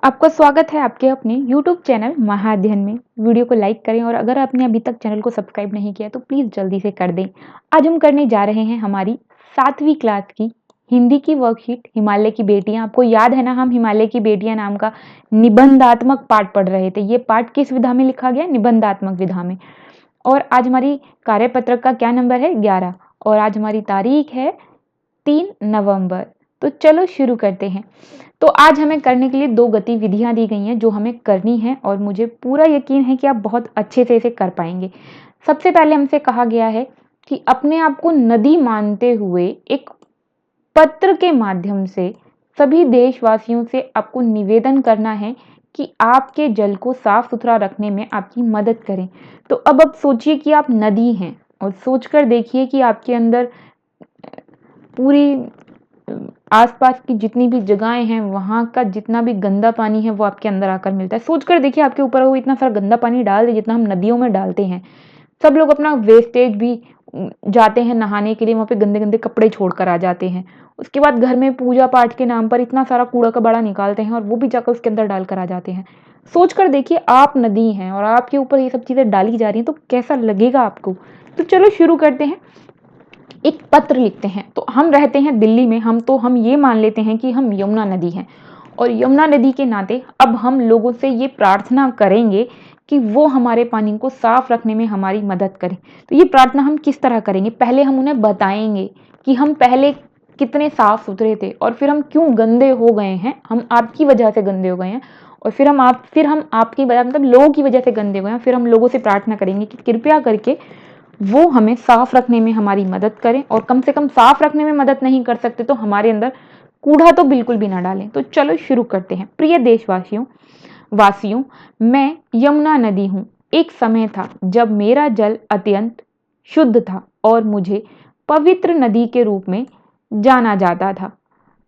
आपका स्वागत है आपके अपने YouTube चैनल महाअध्ययन में। वीडियो को लाइक करें और अगर आपने अभी तक चैनल को सब्सक्राइब नहीं किया तो प्लीज़ जल्दी से कर दें। आज हम करने जा रहे हैं हमारी 7वीं क्लास की हिंदी की वर्कशीट हिमालय की बेटियां। आपको याद है ना, हम हिमालय की बेटियां नाम का निबंधात्मक पाठ पढ़ रहे थे। ये पाठ किस विधा में लिखा गया? निबंधात्मक विधा में। और आज हमारी कार्यपत्रक का क्या नंबर है? 11। और आज हमारी तारीख है 3 नवंबर। तो चलो शुरू करते हैं। तो आज हमें करने के लिए 2 गतिविधियां दी गई हैं जो हमें करनी है और मुझे पूरा यकीन है कि आप बहुत अच्छे से इसे कर पाएंगे। सबसे पहले हमसे कहा गया है कि अपने आप को नदी मानते हुए एक पत्र के माध्यम से सभी देशवासियों से आपको निवेदन करना है कि आपके जल को साफ सुथरा रखने में आपकी मदद करें। तो अब सोचिए कि आप नदी हैं और सोचकर देखिए कि आपके अंदर पूरी आसपास की जितनी भी जगहें हैं वहाँ का जितना भी गंदा पानी है वो आपके अंदर आकर मिलता है। सोचकर देखिए आपके ऊपर वो इतना सारा गंदा पानी डाल दे जितना हम नदियों में डालते हैं। सब लोग अपना वेस्टेज भी जाते हैं नहाने के लिए, वहाँ पे गंदे गंदे कपड़े छोड़कर आ जाते हैं। उसके बाद घर में पूजा पाठ के नाम पर इतना सारा कूड़ा कबाड़ा निकालते हैं और वो भी जाकर उसके अंदर डालकर आ जाते हैं। सोचकर देखिए आप नदी हैं और आपके ऊपर ये सब चीज़ें डाली जा रही हैं तो कैसा लगेगा आपको। तो चलो शुरू करते हैं। एक पत्र लिखते हैं। तो हम रहते हैं दिल्ली में, हम ये मान लेते हैं कि हम यमुना नदी हैं और यमुना नदी के नाते अब हम लोगों से ये प्रार्थना करेंगे कि वो हमारे पानी को साफ रखने में हमारी मदद करें। तो ये प्रार्थना हम किस तरह करेंगे? पहले हम उन्हें बताएंगे कि हम पहले कितने साफ सुथरे थे और फिर हम क्यों गंदे हो गए हैं। हम आपकी वजह से गंदे हो गए हैं और फिर हम आपकी वजह मतलब लोगों की वजह से गंदे हो गए हैं। फिर हम लोगों से प्रार्थना करेंगे कि कृपया करके वो हमें साफ रखने में हमारी मदद करें और कम से कम साफ रखने में मदद नहीं कर सकते तो हमारे अंदर कूड़ा तो बिल्कुल भी ना डालें। तो चलो शुरू करते हैं। प्रिय देशवासियों, मैं यमुना नदी हूँ। एक समय था जब मेरा जल अत्यंत शुद्ध था और मुझे पवित्र नदी के रूप में जाना जाता था।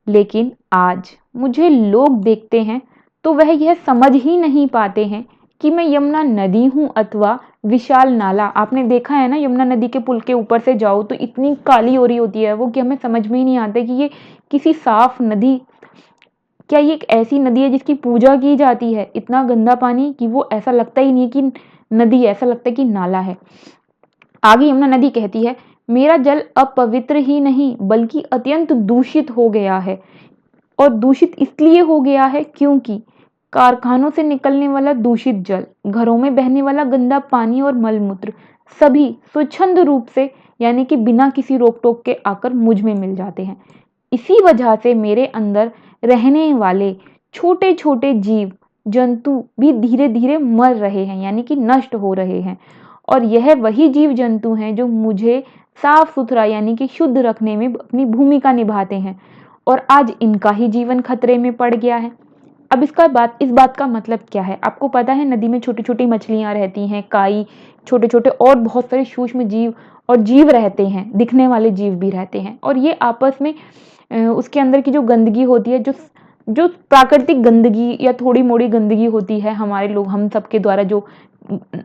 लेकिन आज मुझे लोग देखते हैं तो वह यह समझ ही नहीं पाते हैं कि मैं यमुना नदी हूँ अथवा विशाल नाला। आपने देखा है ना, यमुना नदी के पुल के ऊपर से जाओ तो इतनी काली हो रही होती है वो कि हमें समझ में ही नहीं आता कि ये किसी साफ नदी, क्या ये एक ऐसी नदी है जिसकी पूजा की जाती है? इतना गंदा पानी कि वो ऐसा लगता ही नहीं है कि नदी, ऐसा लगता है कि नाला है। आगे यमुना नदी कहती है, मेरा जल अपवित्र ही नहीं बल्कि अत्यंत दूषित हो गया है। और दूषित इसलिए हो गया है क्योंकि कारखानों से निकलने वाला दूषित जल, घरों में बहने वाला गंदा पानी और मलमूत्र सभी स्वच्छंद रूप से यानी कि बिना किसी रोक टोक के आकर मुझ में मिल जाते हैं। इसी वजह से मेरे अंदर रहने वाले छोटे छोटे जीव जंतु भी धीरे धीरे मर रहे हैं यानी कि नष्ट हो रहे हैं। और यह वही जीव जंतु हैं जो मुझे साफ सुथरा यानी कि शुद्ध रखने में अपनी भूमिका निभाते हैं और आज इनका ही जीवन खतरे में पड़ गया है। अब इस बात का मतलब क्या है? आपको पता है नदी में छोटी छोटी मछलियां रहती हैं, काई, छोटे छोटे और बहुत सारे सूक्ष्म जीव और जीव रहते हैं, दिखने वाले जीव भी रहते हैं और ये आपस में उसके अंदर की जो गंदगी होती है, जो जो प्राकृतिक गंदगी या थोड़ी मोड़ी गंदगी होती है, हम सबके द्वारा जो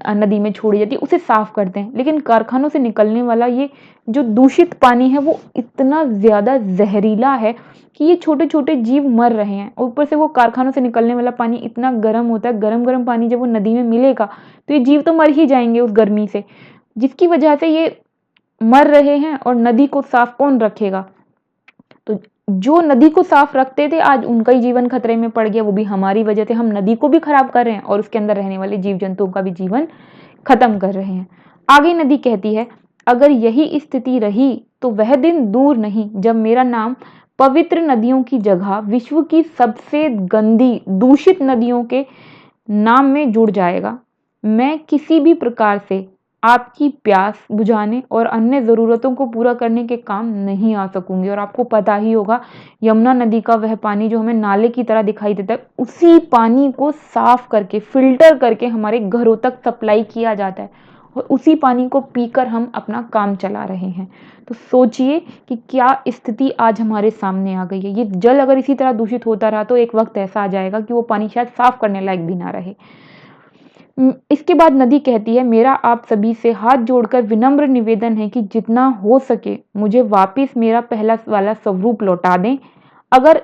नदी में छोड़ी जाती है उसे साफ करते हैं। लेकिन कारखानों से निकलने वाला ये जो दूषित पानी है वो इतना ज्यादा जहरीला है कि ये छोटे छोटे जीव मर रहे हैं। ऊपर से वो कारखानों से निकलने वाला पानी इतना गर्म होता है, गरम गरम पानी जब वो नदी में मिलेगा तो ये जीव तो मर ही जाएंगे उस गर्मी से, जिसकी वजह से ये मर रहे हैं। और नदी को साफ कौन रखेगा? तो जो नदी को साफ रखते थे आज उनका ही जीवन खतरे में पड़ गया, वो भी हमारी वजह से। हम नदी को भी खराब कर रहे हैं और उसके अंदर रहने वाले जीव जंतुओं का भी जीवन खत्म कर रहे हैं। आगे नदी कहती है, अगर यही स्थिति रही तो वह दिन दूर नहीं जब मेरा नाम पवित्र नदियों की जगह विश्व की सबसे गंदी दूषित नदियों के नाम में जुड़ जाएगा। मैं किसी भी प्रकार से आपकी प्यास बुझाने और अन्य ज़रूरतों को पूरा करने के काम नहीं आ सकूंगी। और आपको पता ही होगा यमुना नदी का वह पानी जो हमें नाले की तरह दिखाई देता है, उसी पानी को साफ करके फिल्टर करके हमारे घरों तक सप्लाई किया जाता है और उसी पानी को पीकर हम अपना काम चला रहे हैं। तो सोचिए कि क्या स्थिति आज हमारे सामने आ गई है। ये जल अगर इसी तरह दूषित होता रहा तो एक वक्त ऐसा आ जाएगा कि वो पानी शायद साफ करने लायक भी ना रहे। इसके बाद नदी कहती है, मेरा आप सभी से हाथ जोड़कर विनम्र निवेदन है कि जितना हो सके मुझे वापस मेरा पहला वाला स्वरूप लौटा दें। अगर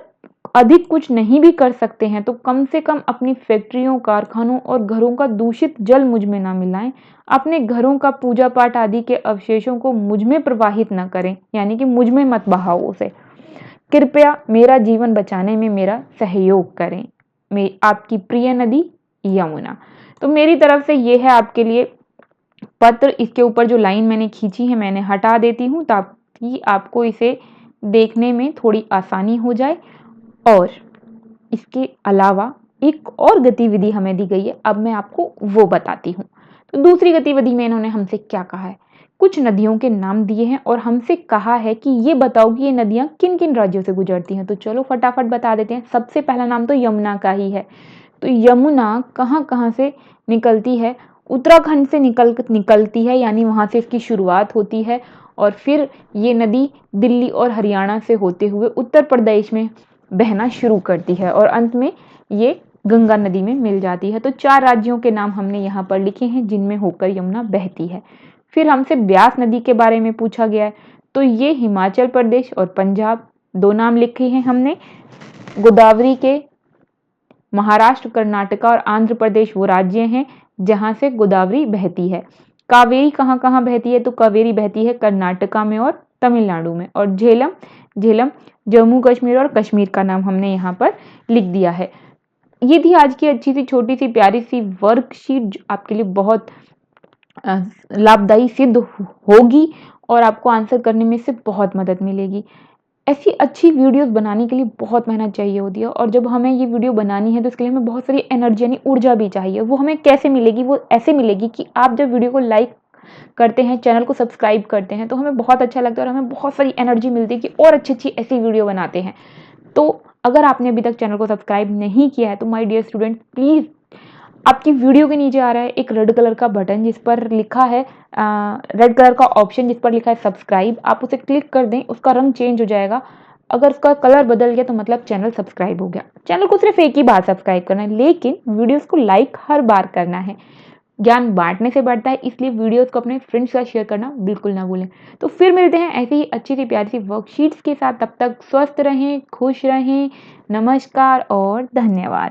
अधिक कुछ नहीं भी कर सकते हैं तो कम से कम अपनी फैक्ट्रियों, कारखानों और घरों का दूषित जल मुझ में ना मिलाएं। अपने घरों का पूजा पाठ आदि के अवशेषों को मुझ में प्रवाहित ना करें, यानी कि मुझ में मत बहाओ उसे। कृपया मेरा जीवन बचाने में मेरा सहयोग करें। मैं आपकी प्रिय नदी यमुना। तो मेरी तरफ से ये है आपके लिए पत्र। इसके ऊपर जो लाइन मैंने खींची है मैंने हटा देती हूँ ताकि आपको इसे देखने में थोड़ी आसानी हो जाए। और इसके अलावा एक और गतिविधि हमें दी गई है, अब मैं आपको वो बताती हूँ। तो दूसरी गतिविधि में इन्होंने हमसे क्या कहा है, कुछ नदियों के नाम दिए हैं और हमसे कहा है कि ये बताओ कि ये नदियाँ किन किन राज्यों से गुजरती हैं। तो चलो फटाफट बता देते हैं। सबसे पहला नाम तो यमुना का ही है। तो यमुना कहाँ कहाँ से निकलती है? उत्तराखंड से निकलती है, यानी वहाँ से इसकी शुरुआत होती है और फिर ये नदी दिल्ली और हरियाणा से होते हुए उत्तर प्रदेश में बहना शुरू करती है और अंत में ये गंगा नदी में मिल जाती है। तो 4 राज्यों के नाम हमने यहाँ पर लिखे हैं जिनमें होकर यमुना बहती है। फिर हमसे ब्यास नदी के बारे में पूछा गया है। तो ये हिमाचल प्रदेश और पंजाब 2 नाम लिखे हैं हमने। गोदावरी के महाराष्ट्र, कर्नाटका और आंध्र प्रदेश वो राज्य हैं जहाँ से गोदावरी बहती है। कावेरी कहाँ कहाँ बहती है? तो कावेरी बहती है कर्नाटका में और तमिलनाडु में। और झेलम जम्मू कश्मीर और कश्मीर का नाम हमने यहाँ पर लिख दिया है। ये थी आज की अच्छी सी छोटी सी प्यारी सी वर्कशीट जो आपके लिए बहुत लाभदायी सिद्ध होगी और आपको आंसर करने में से बहुत मदद मिलेगी। ऐसी अच्छी वीडियोस बनाने के लिए बहुत मेहनत चाहिए होती है और जब हमें ये वीडियो बनानी है तो इसके लिए हमें बहुत सारी एनर्जी यानी ऊर्जा भी चाहिए। वो हमें कैसे मिलेगी? वो ऐसे मिलेगी कि आप जब वीडियो को लाइक करते हैं, चैनल को सब्सक्राइब करते हैं तो हमें बहुत अच्छा लगता है और हमें बहुत सारी एनर्जी मिलती है कि और अच्छी अच्छी ऐसी वीडियो बनाते हैं। तो अगर आपने अभी तक चैनल को सब्सक्राइब नहीं किया है तो माय डियर स्टूडेंट प्लीज़, आपकी वीडियो के नीचे आ रहा है एक रेड कलर का बटन जिस पर लिखा है रेड कलर का ऑप्शन जिस पर लिखा है सब्सक्राइब। आप उसे क्लिक कर दें, उसका रंग चेंज हो जाएगा। अगर उसका कलर बदल गया तो मतलब चैनल सब्सक्राइब हो गया। चैनल को सिर्फ एक ही बार सब्सक्राइब करना है, लेकिन वीडियोस को लाइक हर बार करना है। ज्ञान बांटने से बढ़ता है, इसलिए वीडियोस को अपने फ्रेंड्स के साथ शेयर करना बिल्कुल ना भूलें। तो फिर मिलते हैं ऐसी ही अच्छी सी प्यारी सी वर्कशीट्स के साथ। तब तक स्वस्थ रहें, खुश रहें। नमस्कार और धन्यवाद।